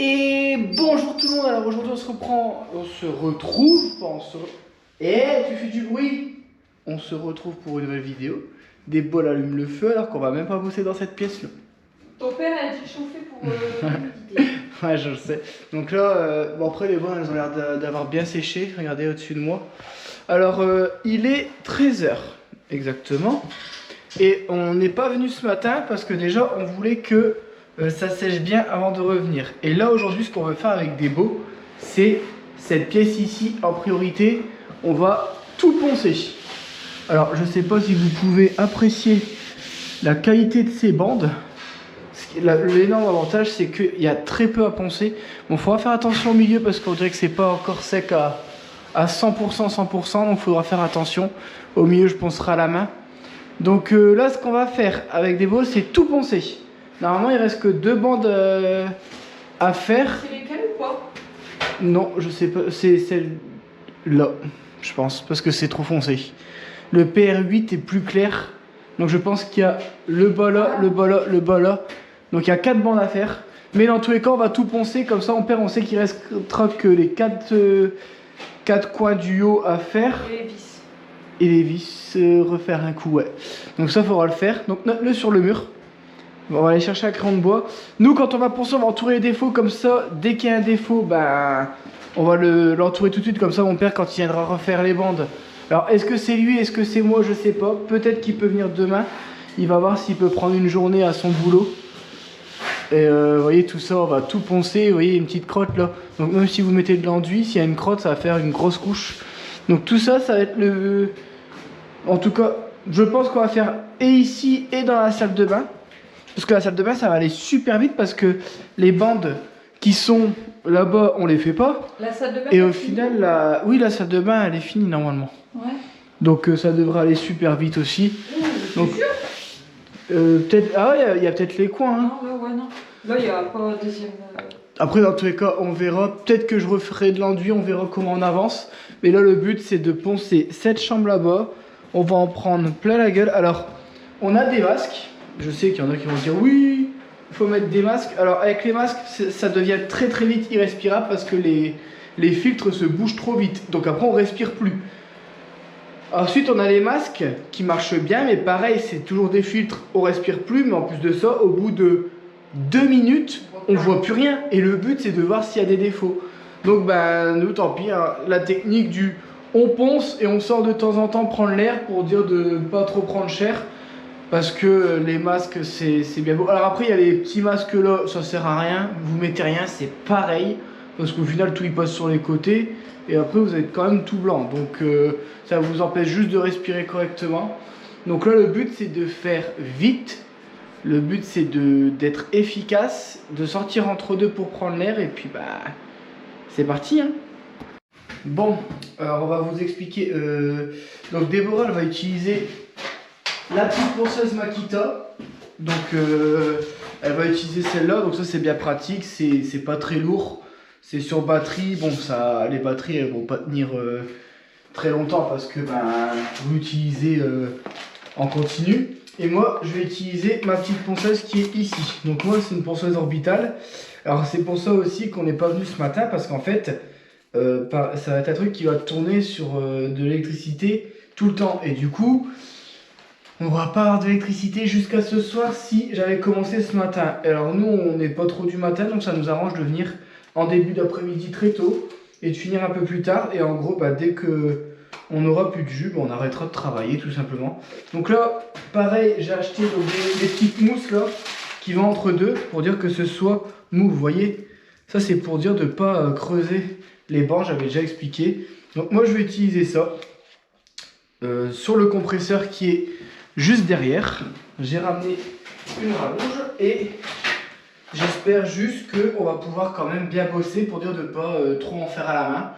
Et bonjour tout le monde, alors aujourd'hui on se retrouve, Eh, tu fais du bruit. On se retrouve pour une nouvelle vidéo. Des bols allument le feu alors qu'on va même pas bosser dans cette pièce là. Ton père a dit chauffer pour l'humidité. Ouais, je le sais. Donc là, bon après les bols elles ont l'air d'avoir bien séché, regardez au-dessus de moi. Alors il est 13 h exactement. Et on n'est pas venu ce matin parce que déjà on voulait que ça sèche bien avant de revenir. Et là aujourd'hui ce qu'on veut faire avec des beaux, c'est cette pièce ici en priorité. On va tout poncer. Alors je sais pas si vous pouvez apprécier la qualité de ces bandes. L'énorme avantage c'est qu'il y a très peu à poncer. Bon, il faudra faire attention au milieu parce qu'on dirait que c'est pas encore sec à 100%, donc il faudra faire attention. Au milieu je poncerai à la main. Donc là ce qu'on va faire avec des beaux c'est tout poncer. Normalement il reste que deux bandes à faire. C'est lesquelles ou quoi? Non, je sais pas, c'est celle-là, je pense, parce que c'est trop foncé. Le PR8 est plus clair, donc je pense qu'il y a le bas là, le bas là, le bas là. Donc il y a 4 bandes à faire. Mais dans tous les cas on va tout poncer, comme ça on sait qu'il restera que les 4 coins du haut à faire. Et les vis. Et les vis, refaire un coup, ouais. Donc ça faudra le faire, donc note-le sur le mur. Bon, on va aller chercher un crayon de bois. Nous quand on va poncer on va entourer les défauts comme ça. Dès qu'il y a un défaut, ben on va l'entourer tout de suite, comme ça mon père quand il viendra refaire les bandes. Alors est-ce que c'est lui, est-ce que c'est moi, je sais pas. Peut-être qu'il peut venir demain. Il va voir s'il peut prendre une journée à son boulot. Et vous voyez tout ça, on va tout poncer. Vous voyez une petite crotte là. Donc même si vous mettez de l'enduit, s'il y a une crotte ça va faire une grosse couche. Donc tout ça, ça va être le... En tout cas, je pense qu'on va faire et ici et dans la salle de bain. Parce que la salle de bain ça va aller super vite parce que les bandes qui sont là-bas on les fait pas. La salle de bain. Et au final, oui, la salle de bain elle est finie normalement. Ouais. Donc ça devrait aller super vite aussi. Donc peut-être, ah ouais, il y a peut-être les coins. Hein. Non, là, ouais, non. Là, il n'y a pas deuxième. Après, dans tous les cas, on verra. Peut-être que je referai de l'enduit, on verra comment on avance. Mais là, le but, c'est de poncer cette chambre là-bas. On va en prendre plein la gueule. Alors, on a des masques. Je sais qu'il y en a qui vont dire oui, il faut mettre des masques. Alors, avec les masques, ça devient très très vite irrespirable parce que les filtres se bougent trop vite. Donc après, on respire plus. Ensuite, on a les masques qui marchent bien, mais pareil, c'est toujours des filtres, on respire plus. Mais en plus de ça, au bout de 2 minutes, on voit plus rien. Et le but, c'est de voir s'il y a des défauts. Donc, ben, nous, tant pis, hein, la technique du on ponce et on sort de temps en temps prendre l'air pour dire de pas trop prendre cher. Parce que les masques, c'est bien beau. Alors après, il y a les petits masques là, ça sert à rien. Vous mettez rien, c'est pareil. Parce qu'au final, tout il passe sur les côtés. Et après, vous êtes quand même tout blanc. Donc, ça vous empêche juste de respirer correctement. Donc là, le but, c'est de faire vite. Le but, c'est d'être efficace, de sortir entre deux pour prendre l'air. Et puis, bah, c'est parti. Hein. Bon, alors on va vous expliquer. Donc, Déborah, elle va utiliser la petite ponceuse Makita. Donc, elle va utiliser celle-là. Donc, ça, c'est bien pratique. C'est pas très lourd. C'est sur batterie, bon ça, les batteries elles vont pas tenir très longtemps parce que ben, vous l'utilisez en continu. Et moi je vais utiliser ma petite ponceuse qui est ici. Donc moi c'est une ponceuse orbitale. Alors c'est pour ça aussi qu'on n'est pas venu ce matin parce qu'en fait ça va être un truc qui va tourner sur de l'électricité tout le temps. Et du coup on va pas avoir de l'électricité jusqu'à ce soir si j'avais commencé ce matin. Alors nous on n'est pas trop du matin donc ça nous arrange de venir en début d'après-midi très tôt et de finir un peu plus tard. Et en gros, bah, dès que on aura plus de jus, bah, on arrêtera de travailler tout simplement. Donc là, pareil, j'ai acheté donc, des petites mousses là qui vont entre deux pour dire que ce soit mou. Vous voyez, ça c'est pour dire de ne pas creuser les bancs, j'avais déjà expliqué. Donc moi je vais utiliser ça sur le compresseur qui est juste derrière. J'ai ramené une rallonge et j'espère juste qu'on va pouvoir quand même bien bosser pour dire de ne pas trop en faire à la main.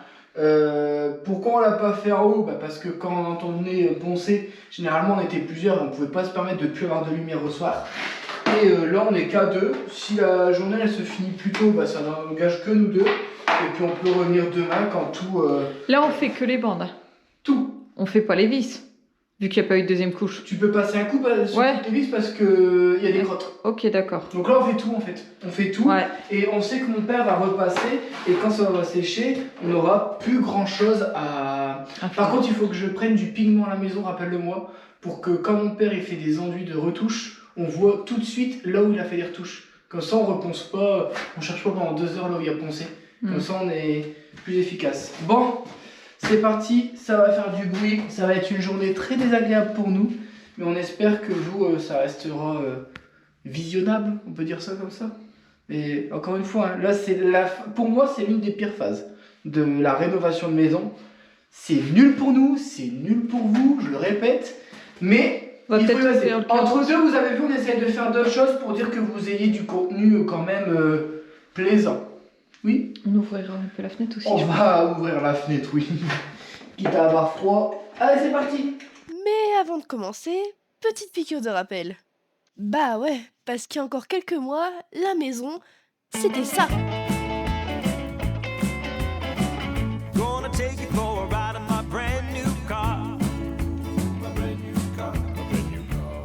Pourquoi on l'a pas fait en haut? Bah parce que quand on entendait poncer, généralement on était plusieurs et on ne pouvait pas se permettre de ne plus avoir de lumière au soir. Et là on est qu'à deux. Si la journée elle se finit plus tôt, bah, ça n'engage que nous deux. Et puis on peut revenir demain quand tout... Là on fait que les bandes. Tout. On fait pas les vis. Vu qu'il n'y a pas eu de deuxième couche. Tu peux passer un coup sur Ouais. toutes les vis parce que il y a des crottes. Ok, d'accord. Donc là, on fait tout en fait. On fait tout. Ouais. Et on sait que mon père va repasser. Et quand ça va sécher, on n'aura plus grand chose à. Par contre, il faut que je prenne du pigment à la maison, rappelle-le-moi. Pour que quand mon père il fait des enduits de retouches, on voit tout de suite là où il a fait les retouches. Comme ça, on reponce pas. On cherche pas pendant 2 heures là où il a poncé. Comme ça, on est plus efficace. Bon. C'est parti, ça va faire du bruit, ça va être une journée très désagréable pour nous, mais on espère que vous, ça restera visionnable, on peut dire ça comme ça. Et encore une fois, hein, là, pour moi, c'est l'une des pires phases de la rénovation de maison. C'est nul pour nous, c'est nul pour vous, je le répète, mais il faut y passer. Entre deux, vous avez vu, on essaie de faire d'autres choses pour dire que vous ayez du contenu quand même plaisant. Oui. On ouvrira un peu la fenêtre aussi. On va ouvrir la fenêtre, oui. Quitte à avoir froid. Allez, c'est parti. Mais avant de commencer, petite piqûre de rappel. Bah ouais, parce qu'il y a encore quelques mois, la maison, c'était ça. Gonna take you for a ride in my brand new car.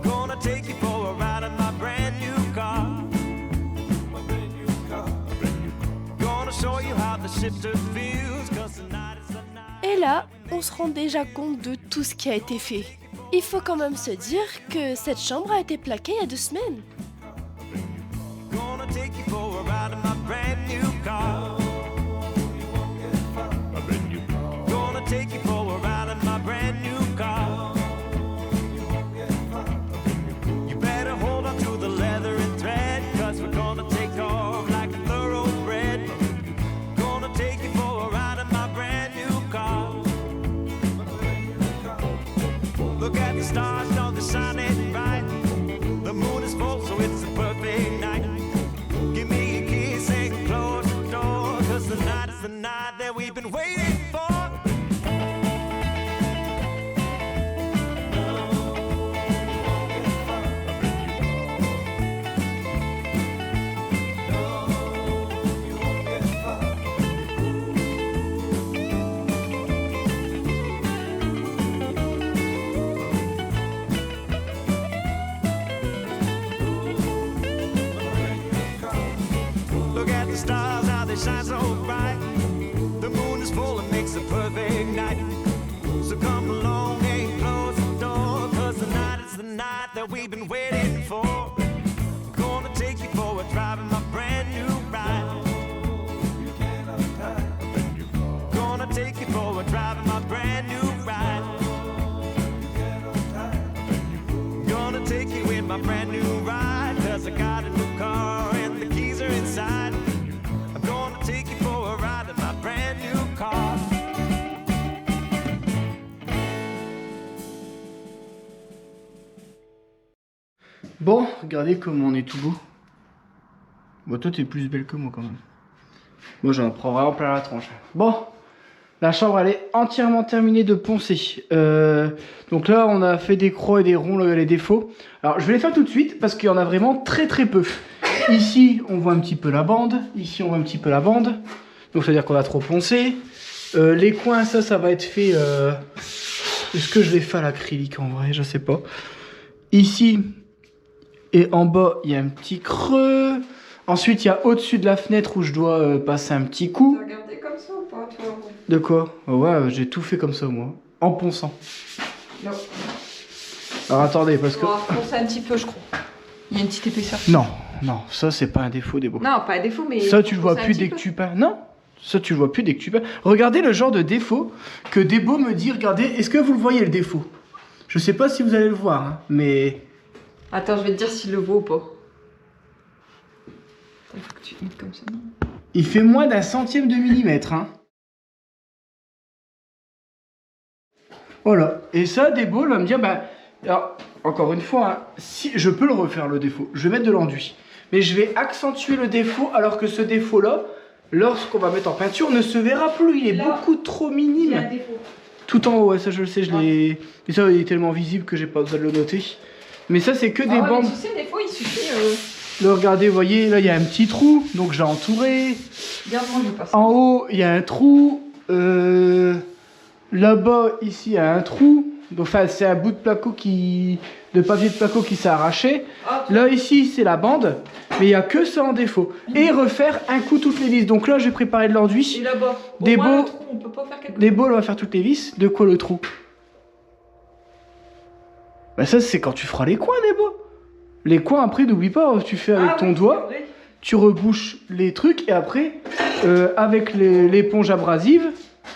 Gonna take you for a ride in my brand new car. Show you how the shifter feels, 'cause tonight is the night. Et là, on se rend déjà compte de tout ce qui a été fait. Il faut quand même se dire que cette chambre a été plaquée il y a 2 semaines. Gonna take you for a ride in my brand new car. Gonna take you for a ride in my brand new car. You better hold on to the leather and thread, 'cause we're gonna take off like a thoroughbred. Take you for a ride in my brand new car. Look at the stars, don't they shine bright? The moon is full, so it's a perfect night. Give me a kiss and close the door, 'cause tonight is the night that we've been waiting for. Look at the stars, how they shine so bright. The moon is full and makes a perfect night. So come along and close the door, 'cause tonight is the night that we've been waiting for. Gonna take you for a drive in my brand new ride. Gonna take you for a drive in my brand new ride. Gonna take you in my brand new ride, 'cause I got a new car and the keys are inside. I'm gonna take you for a ride in my brand new car. Bon, regardez comment on est tout beau. Bon, toi, t'es plus belle que moi quand même. Moi, j'en prends vraiment plein la tronche. Bon, la chambre, elle est entièrement terminée de poncer. Donc là, on a fait des croix et des ronds, là, les défauts. Alors, je vais les faire tout de suite parce qu'il y en a vraiment très très peu. Ici, on voit un petit peu la bande. Ici, on voit un petit peu la bande. Donc, c'est-à-dire qu'on a trop poncé. Les coins, ça va être fait... Est-ce que je l'ai fait à l'acrylique en vrai? Je sais pas. Ici... Et en bas, il y a un petit creux. Ensuite, il y a au-dessus de la fenêtre où je dois passer un petit coup. T'as regardé comme ça ou pas, toi? De quoi? Ouais, j'ai tout fait comme ça, moi. En ponçant. Non. Alors, attendez, parce que... On va refoncer un petit peu, je crois. Il y a une petite épaisseur. Non, ça, c'est pas un défaut des beaux. Non, pas un défaut, mais... Ça, tu le vois refoncer un plus petit dès que peu. tu peins. Non, ça, tu le vois plus dès que tu peins. Regardez le genre de défaut que Debo me dit. Regardez, est-ce que vous le voyez, le défaut? Je sais pas si vous allez le voir, hein, mais... Attends, je vais te dire s'il le vaut ou pas. Il faut que tu mettes comme ça, non? Il fait moins d'un centième de millimètre, hein. Voilà. Et ça, Debo va me dire, bah... Alors, encore une fois, hein, si je peux le refaire, le défaut. Je vais mettre de l'enduit. Mais je vais accentuer le défaut, alors que ce défaut-là, lorsqu'on va mettre en peinture, ne se verra plus. Il est Là, beaucoup trop Il y a minime. un défaut. Tout en haut, ouais, ça je le sais, je l'ai... Et ça, il est tellement visible que j'ai pas besoin de le noter. Mais ça, c'est que des Ah ouais, bandes... mais tu sais, des fois, il suffit... Là, regardez, vous voyez, là, il y a un petit trou. Donc, j'ai entouré. Regarde, moi, je passe. En haut, il y a un trou. Là-bas, ici, il y a un trou. Donc, enfin, c'est un bout de papier de placo qui s'est arraché. Ah, Là, ici, c'est la bande. Mais il n'y a que ça en défaut. Et refaire un coup toutes les vis. Donc là, je vais préparer de et l'enduit. là-bas. Des Au moins, beaux- le trou, on peut pas faire quelque Des boules, on va faire toutes les vis. De quoi le trou? Bah ça, c'est quand tu feras les coins, des beaux. Les coins, après, n'oublie pas, tu fais avec ton doigt. Tu rebouches les trucs et après, avec l'éponge abrasive,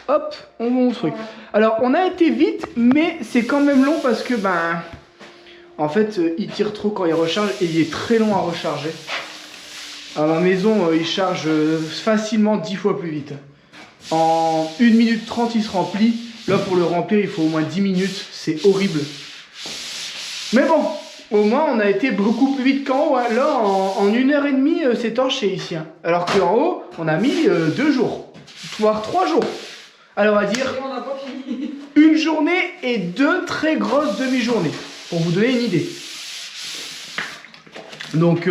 hop, on monte le truc. Alors, on a été vite, mais c'est quand même long parce que, ben, en fait, il tire trop quand il recharge et il est très long à recharger. À ma maison, il charge facilement 10 fois plus vite. En 1 minute 30, il se remplit. Là, pour le remplir, il faut au moins 10 minutes. C'est horrible. Mais bon, au moins, on a été beaucoup plus vite qu'en haut. Hein. Là, en 1h30, c'est torché ici. Hein. Alors qu'en haut, on a mis 2 jours, voire 3 jours. Alors, à dire, Et on n'a pas fini. une journée et 2 très grosses demi-journées. Pour vous donner une idée. Donc,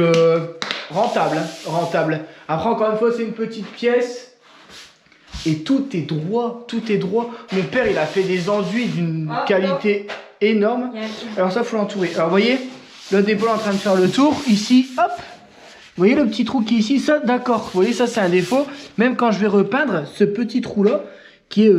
rentable, hein, rentable. Après, encore une fois, c'est une petite pièce. Et tout est droit, tout est droit. Mon père, il a fait des enduits d'une qualité énorme. Alors ça, faut l'entourer. Alors, vous voyez, là, des est en train de faire le tour. Ici, hop. Vous voyez le petit trou qui est ici. Ça, d'accord. Vous voyez, ça, c'est un défaut. Même quand je vais repeindre, ce petit trou-là, qui est...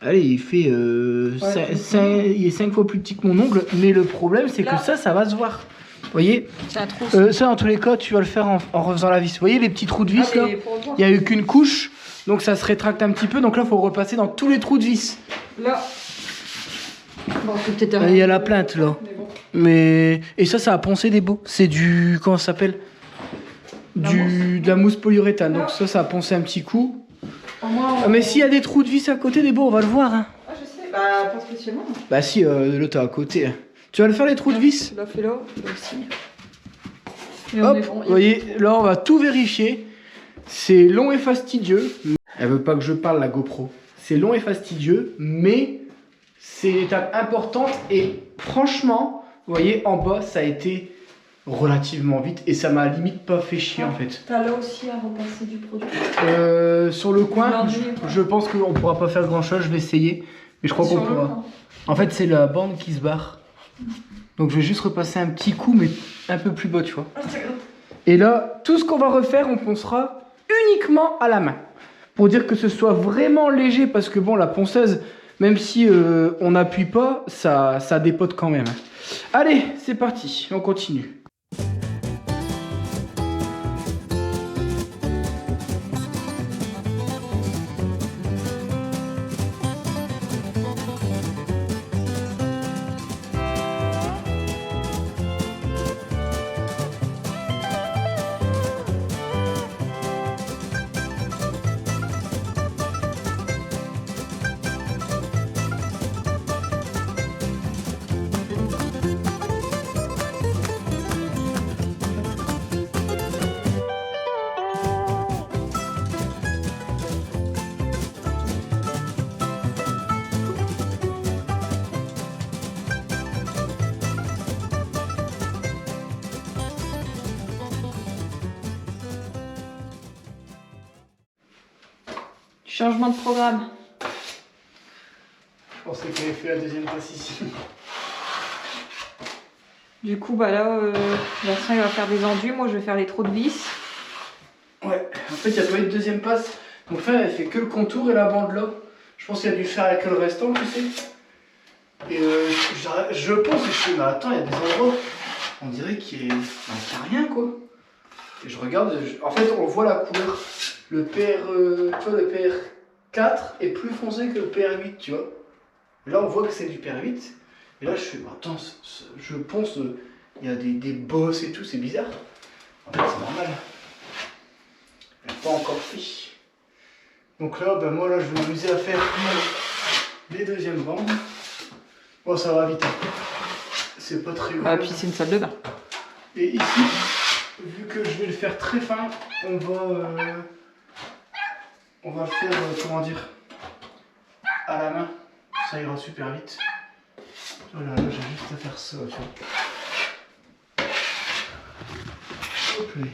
allez, il fait... il est 5 fois plus petit que mon ongle. Mais le problème, c'est que ça va se voir. Vous voyez, C'est un trou. ça, en tous les cas, tu vas le faire en refaisant la vis. Vous voyez les petits trous de vis, là? mais pour le voir. Il n'y a eu qu'une couche. Donc ça se rétracte un petit peu. Donc là, il faut repasser dans tous les trous de vis. Là. Bon, c'est peut-être Il y a la plainte, là. Mais bon. Mais... Et ça a poncé des beaux. C'est du... Comment ça s'appelle? De la mousse polyuréthane. Donc ça a poncé un petit coup. Au moins, Ah, mais s'il y a des trous de vis à côté des beaux, on va le voir. Hein. Ah, je sais. Bah, pas spécialement. Bah si, là, t'es à côté. Tu vas le faire, les trous de vis? Là, fais là. Là aussi. Et on Hop, est bon. vous voyez, là, on va tout vérifier. C'est long et fastidieux. Elle veut pas que je parle, la GoPro. C'est long et fastidieux, mais c'est une étape importante. Et franchement, vous voyez, en bas, ça a été relativement vite. Et ça m'a limite pas fait chier, en fait. T'as là aussi à repasser du produit. Sur le coin, L'enduit, je pense qu'on pourra pas faire grand chose. Je vais essayer. Mais je crois qu'on Sur le pourra. coin. En fait, c'est la bande qui se barre. Donc, je vais juste repasser un petit coup, mais un peu plus bas, tu vois. Ah, c'est grave. Et là, tout ce qu'on va refaire, on poncera uniquement à la main. Pour dire que ce soit vraiment léger, parce que bon, la ponceuse, même si on n'appuie pas, ça dépote quand même. Allez, c'est parti, on continue. Changement de programme. Je pensais qu'on avait fait la deuxième passe ici. Du coup, bah là, Vincent il va faire des enduits. Moi, je vais faire les trous de vis. Ouais, en fait, il n'y a pas eu de deuxième passe. Donc, elle fait que le contour et la bande là. Je pense qu'il y a dû faire avec le restant, tu sais. Et je pense que je suis, mais attends, il y a des endroits, on dirait qu'il n'y a rien, quoi. Et je regarde, en fait, on voit la couleur. Le tu vois, le PR4 est plus foncé que le PR8, tu vois. Là, on voit que c'est du PR8. Et là, je fais, bah, attends, je pense, il y a des bosses et tout, c'est bizarre. En fait, c'est normal. Je n'ai pas encore fait. Donc là, ben moi, là, je vais m'amuser à faire les deuxièmes bandes. Bon, ça va vite. Hein. C'est pas très gros. Ah, puis c'est une salle de bain. Et ici, vu que je vais le faire très fin, on va le faire, comment dire, à la main. Ça ira super vite. Voilà, là, j'ai juste à faire ça, tu vois. Hop là.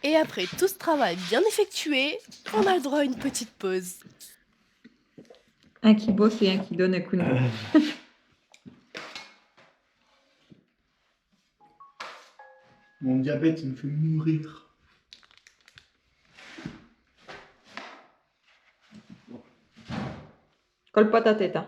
Et après tout ce travail bien effectué, on a le droit à une petite pause. Un qui bosse et un qui donne un coup de main. Mon diabète, il me fait mourir. Colle pas ta tête, hein.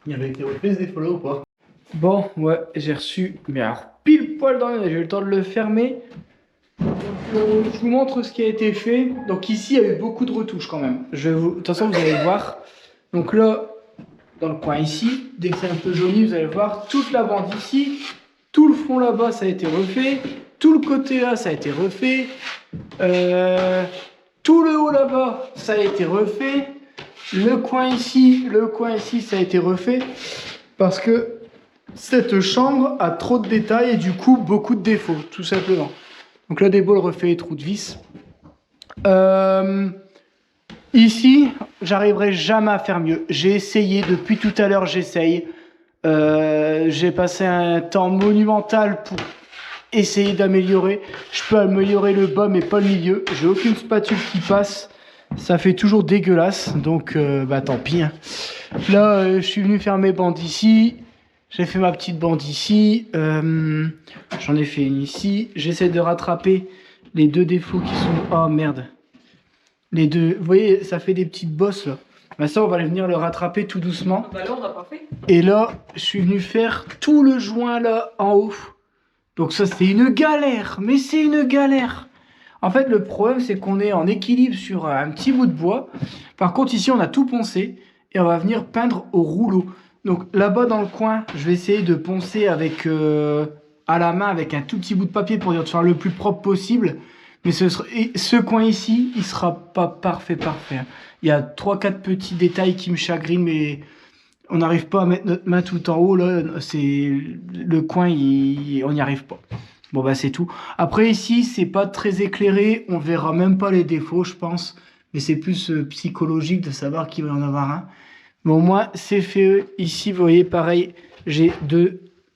Il avait été refait ce défaut là ou pas? Bon, ouais, j'ai reçu, mais alors pile poil dans les, j'ai eu le temps de le fermer. Donc, je vous montre ce qui a été fait. Donc ici, il y a eu beaucoup de retouches quand même. De toute façon, vous allez voir. Donc là, dans le coin ici, dès que c'est un peu jauni, vous allez voir toute la bande ici. Tout le fond là-bas, ça a été refait. Tout le côté là, ça a été refait. Tout le haut là-bas, ça a été refait. Le coin ici, ça a été refait. Parce que cette chambre a trop de détails et du coup, beaucoup de défauts, tout simplement. Donc là, Débo le refait les trous de vis. Ici, j'arriverai jamais à faire mieux. J'ai essayé, depuis tout à l'heure, j'essaye. J'ai passé un temps monumental pour essayer d'améliorer. Je peux améliorer le bas, mais pas le milieu. J'ai aucune spatule qui passe. Ça fait toujours dégueulasse. Donc, bah tant pis. Hein. Là, je suis venu faire mes bandes ici. J'ai fait ma petite bande ici. J'en ai fait une ici. J'essaie de rattraper les deux défauts qui sont... Oh merde. Les deux... Vous voyez, ça fait des petites bosses là. Mais ça, on va aller venir le rattraper tout doucement. Bah là, on n'a pas fait. Et là, je suis venu faire tout le joint là en haut. Donc ça, c'est une galère. Mais c'est une galère. En fait, le problème, c'est qu'on est en équilibre sur un petit bout de bois. Par contre, ici, on a tout poncé. Et on va venir peindre au rouleau. Donc là-bas, dans le coin, je vais essayer de poncer avec, à la main avec un tout petit bout de papier pour dire de faire le plus propre possible. Mais ce coin ici, il sera pas parfait. Il y a 3-4 petits détails qui me chagrinent, mais on n'arrive pas à mettre notre main tout en haut. Là, c'est le coin, on n'y arrive pas. Bon, bah c'est tout. Après, ici, c'est pas très éclairé. On verra même pas les défauts, je pense. Mais c'est plus psychologique de savoir qu'il va y en avoir un. Mais au moins, c'est fait. Ici, vous voyez, pareil, j'ai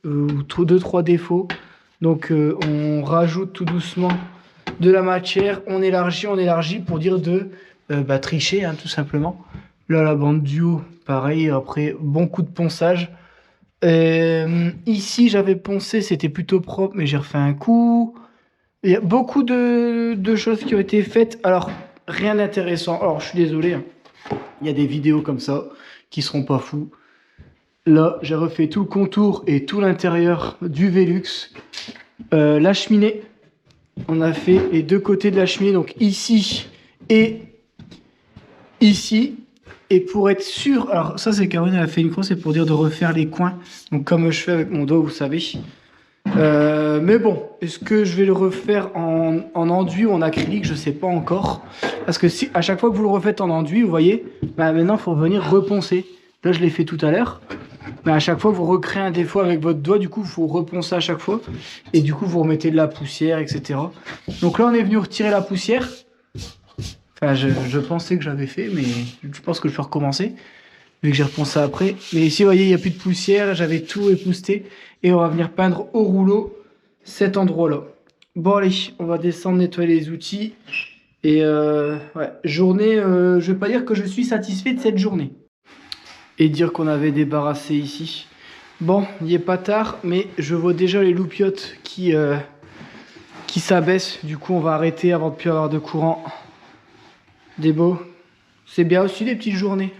2-3 défauts. Donc, on rajoute tout doucement de la matière. On élargit pour dire de tricher, hein, tout simplement. Là, la bande du haut, pareil. Après, bon coup de ponçage. Ici, j'avais poncé, c'était plutôt propre, mais j'ai refait un coup. Il y a beaucoup de choses qui ont été faites. Alors, rien d'intéressant. Alors, je suis désolé. Hein. Il y a des vidéos comme ça qui seront pas fous. Là, j'ai refait tout le contour et tout l'intérieur du Velux. La cheminée, on a fait les deux côtés de la cheminée, donc ici et ici. Et pour être sûr, alors ça c'est Caroline, elle a fait une croix, c'est pour dire de refaire les coins. Donc comme je fais avec mon doigt, vous savez. Mais bon, est-ce que je vais le refaire en enduit ou en acrylique? Je sais pas encore. Parce que si à chaque fois que vous le refaites en enduit, vous voyez, bah maintenant il faut venir reponcer. Là je l'ai fait tout à l'heure. Mais à chaque fois vous recréez un défaut avec votre doigt, du coup il faut reponcer à chaque fois. Et du coup vous remettez de la poussière, etc. Donc là on est venu retirer la poussière. Enfin je pensais que j'avais fait, mais je pense que je vais recommencer. Vu que j'ai reponcé après. Mais ici vous voyez il n'y a plus de poussière, j'avais tout épousseté. Et on va venir peindre au rouleau cet endroit-là. Bon allez, on va descendre nettoyer les outils. Et ouais, journée, je vais pas dire que je suis satisfait de cette journée. Et dire qu'on avait débarrassé ici. Bon, il est pas tard, mais je vois déjà les loupiottes qui s'abaissent. Du coup, on va arrêter avant de plus avoir de courant. Des beaux. C'est bien aussi des petites journées.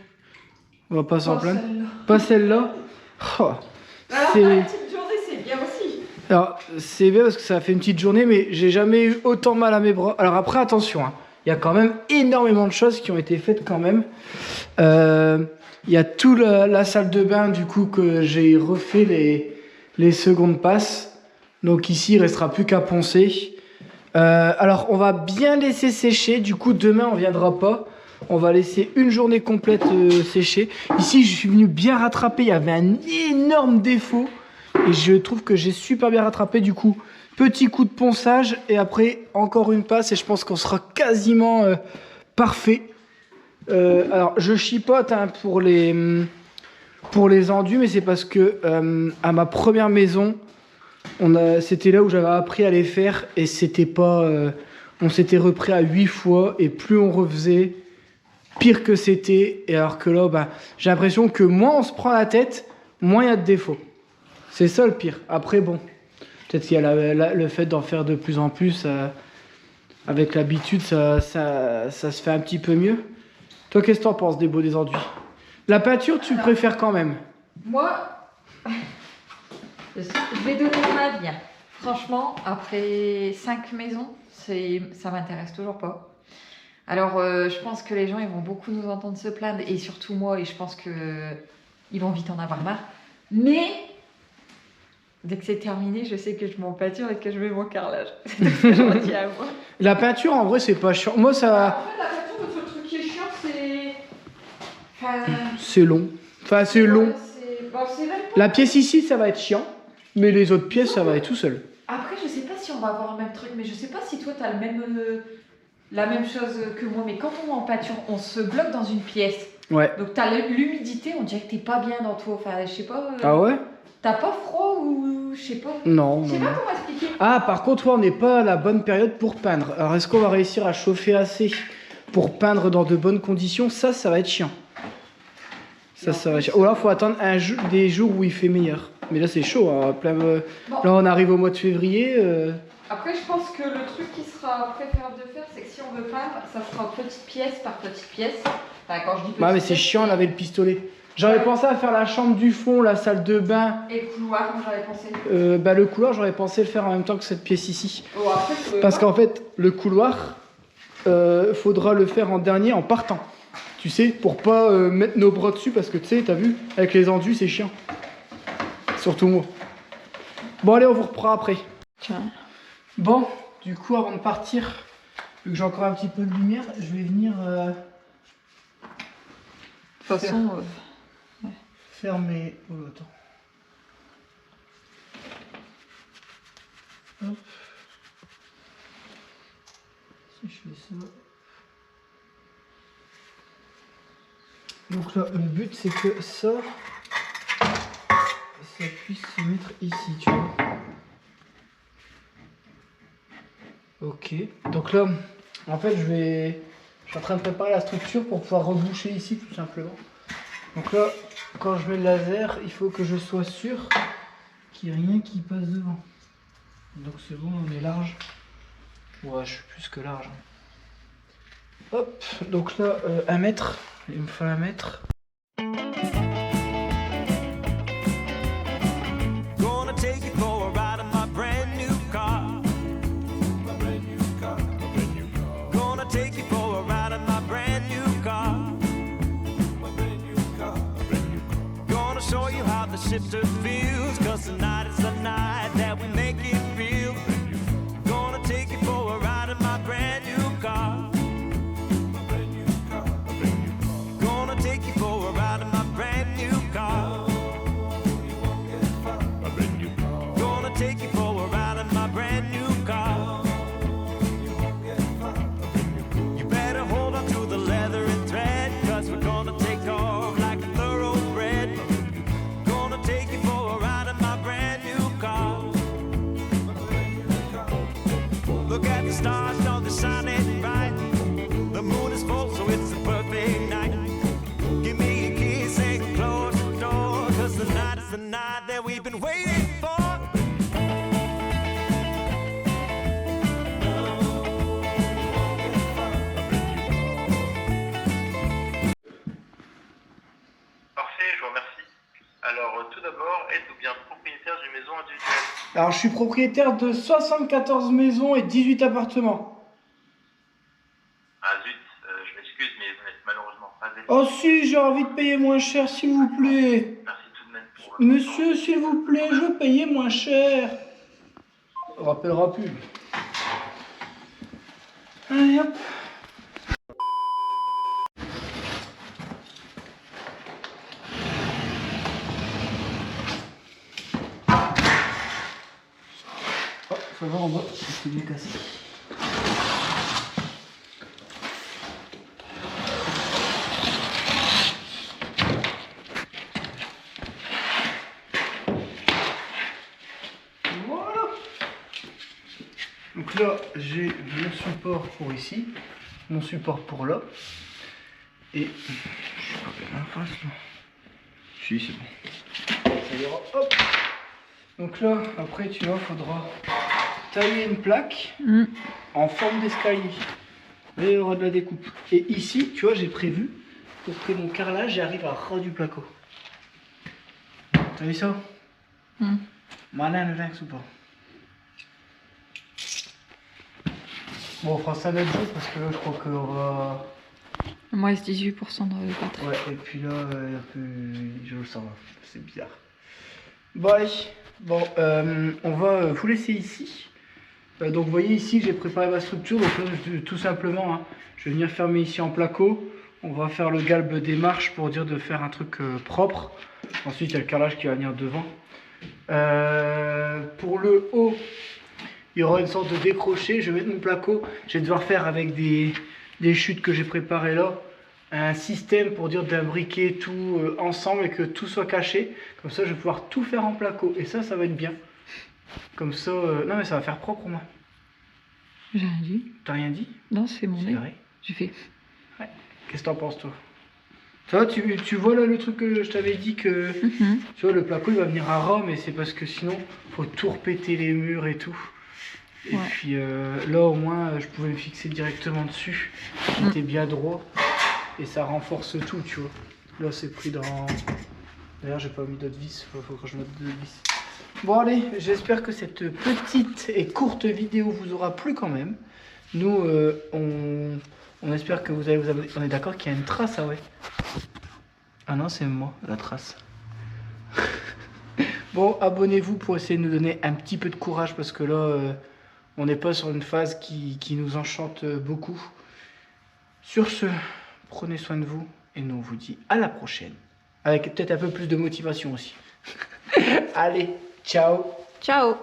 On va pas s'en plaindre. Pas celle-là. Oh, alors, c'est bien parce que ça a fait une petite journée, mais j'ai jamais eu autant mal à mes bras. Alors après, attention, hein, il y a quand même énormément de choses qui ont été faites quand même. Il y a toute la salle de bain, du coup, que j'ai refait les secondes passes. Donc ici, il restera plus qu'à poncer. Alors, on va bien laisser sécher. Du coup, demain, on viendra pas. On va laisser une journée complète sécher. Ici, je suis venu bien rattraper. Il y avait un énorme défaut. Et je trouve que j'ai super bien rattrapé. Du coup, petit coup de ponçage. Et après, encore une passe. Et je pense qu'on sera quasiment parfait. Alors, je chipote hein, pour pour les enduits, mais c'est parce que à ma première maison, c'était là où j'avais appris à les faire et c'était pas... on s'était repris à 8 fois et plus on refaisait, pire que c'était. Et alors que là, bah, j'ai l'impression que moins on se prend la tête, moins il y a de défauts. C'est ça le pire. Après, bon, peut-être qu'il y a le fait d'en faire de plus en plus. Avec l'habitude, ça se fait un petit peu mieux. Toi, qu'est-ce que t'en penses des enduits? La peinture, tu préfères quand même? Moi, je vais donner mon avis. Franchement, après 5 maisons, ça m'intéresse toujours pas. Alors, je pense que les gens, ils vont beaucoup nous entendre se plaindre, et surtout moi, et je pense qu'ils vont vite en avoir marre. Mais, dès que c'est terminé, je sais que je m'en peinture et que je mets mon carrelage. C'est ce que je retiens à moi. La peinture, en vrai, c'est pas chiant. Moi, ça... En fait, la peinture, le seul truc qui est chiant, c'est... Enfin... C'est long. Enfin, c'est long. Bon, c'est même pas... La pièce ici, ça va être chiant. Mais les autres pièces, ça va être tout seul. Après, je sais pas si on va avoir le même truc, mais je sais pas si toi, t'as la même chose que moi. Mais quand on est en peinture, on se bloque dans une pièce. Ouais. Donc, t'as l'humidité, on dirait que t'es pas bien dans toi. Enfin, je sais pas... Ah ouais? T'as pas froid ou... Je sais pas. Non, Je sais non. pas comment expliquer. Ah, par contre, ouais, on n'est pas à la bonne période pour peindre. Alors, est-ce qu'on va réussir à chauffer assez pour peindre dans de bonnes conditions? Ça va être chiant. Ça va être chiant. Ou alors, il faut attendre des jours où il fait meilleur. Mais là, c'est chaud. Hein. Bon. Là, on arrive au mois de février. Après, je pense que le truc qui sera préférable de faire, c'est que si on veut peindre, ça sera petite pièce par petite pièce. Enfin, quand je dis petite Ouais, mais c'est pièce, chiant, on avait le pistolet. J'avais pensé à faire la chambre du fond, la salle de bain. Et le couloir, comme j'avais pensé. Le couloir, j'aurais pensé le faire en même temps que cette pièce ici. Oh, après, Parce qu'en fait, le couloir, faudra le faire en dernier en partant. Tu sais, pour pas mettre nos bras dessus, parce que tu sais, t'as vu, avec les enduits, c'est chiant. Surtout moi. Bon, allez, on vous reprend après. Tiens. Bon, du coup, avant de partir, vu que j'ai encore un petit peu de lumière, je vais venir De toute façon... faire mes... Oh, attends. Hop. Si je fais ça... Donc là, le but, c'est que ça puisse se mettre ici, tu vois. Ok. Donc là, en fait, je suis en train de préparer la structure pour pouvoir reboucher ici, tout simplement. Donc là, quand je mets le laser, il faut que je sois sûr qu'il n'y ait rien qui passe devant. Donc c'est bon, on est large. Ouais, je suis plus que large. Hop, donc là, 1 mètre. Il me faut 1 mètre. Gonna take you for a ride in my brand new car. Gonna take you for a ride in my brand new car. Gonna show you how the shifter feels, 'cause tonight is the night that we make it real. Gonna take you for a ride in my brand new car. Gonna take you for a ride in my brand new car. Gonna take you for a ride in my brand new car. You better hold on to the leather and thread, 'cause we're gonna take off like a thoroughbred. Gonna take you for a ride in my brand new car. Look at the stars, know they're shining bright. The moon is full, so it's a perfect night. Give me a kiss and close the door, 'cause tonight is the night that we've been waiting for. Parfait, je vous remercie. Alors, tout d'abord, êtes-vous bien propriétaire d'une maison individuelle? Alors, je suis propriétaire de 74 maisons et 18 appartements. Ah zut, je m'excuse, mais vous n'êtes malheureusement pas éligible. Oh si, j'ai envie de payer moins cher, s'il vous plaît. Merci tout de même pour votre Monsieur, s'il vous plaît, je veux payer moins cher. On rappellera plus. Allez, hop. Oh, faut voir en bas, c'est bien cassé. j'ai mon support pour ici, mon support pour là. Et je sais pas bien en face là. Si, c'est bon. Ça ira, hop. Donc là, après, tu vois, faudra tailler une plaque en forme d'escalier. Là, il y aura de la découpe. Et ici, tu vois, j'ai prévu pour que mon carrelage arrive à ras du placo. T'as vu ça? Malin le lynx ou pas? Bon, on fera ça l'autre jour parce que là, je crois qu'on va... Moi, c'est 18% de batterie. Ouais, et puis là, je le sens, c'est bizarre. Bon, allez, bon, on va vous laisser ici. Donc, vous voyez ici, j'ai préparé ma structure. Donc, là, tout simplement, hein, je vais venir fermer ici en placo. On va faire le galbe des marches pour dire de faire un truc propre. Ensuite, il y a le carrelage qui va venir devant. Pour le haut, il y aura une sorte de décroché. Je vais mettre mon placo. Je vais devoir faire avec des chutes que j'ai préparées là. Un système pour dire d'imbriquer tout ensemble et que tout soit caché. Comme ça, je vais pouvoir tout faire en placo. Et ça va être bien. Comme ça... Non, mais ça va faire propre, moi. J'ai rien dit. T'as rien dit? Non, c'est mon C'est nez. vrai. J'ai fait. Ouais. Qu'est-ce que t'en penses, toi? Ça, tu vois là le truc que je t'avais dit que... Tu vois, le placo, il va venir à ras, mais c'est parce que sinon, faut tout repéter les murs et tout. Et puis là, au moins, je pouvais me fixer directement dessus. C'était bien droit. Et ça renforce tout, tu vois. Là, c'est pris dans... D'ailleurs, j'ai pas mis d'autres vis. Faut que je mette d'autres vis. Bon, allez, j'espère que cette petite et courte vidéo vous aura plu quand même. Nous, on espère que vous allez vous abonner. On est d'accord qu'il y a une trace, ah ouais. Ah non, c'est moi, la trace. Bon, abonnez-vous pour essayer de nous donner un petit peu de courage parce que là, on n'est pas sur une phase qui nous enchante beaucoup. Sur ce, prenez soin de vous et nous on vous dit à la prochaine. Avec peut-être un peu plus de motivation aussi. Allez, ciao! Ciao!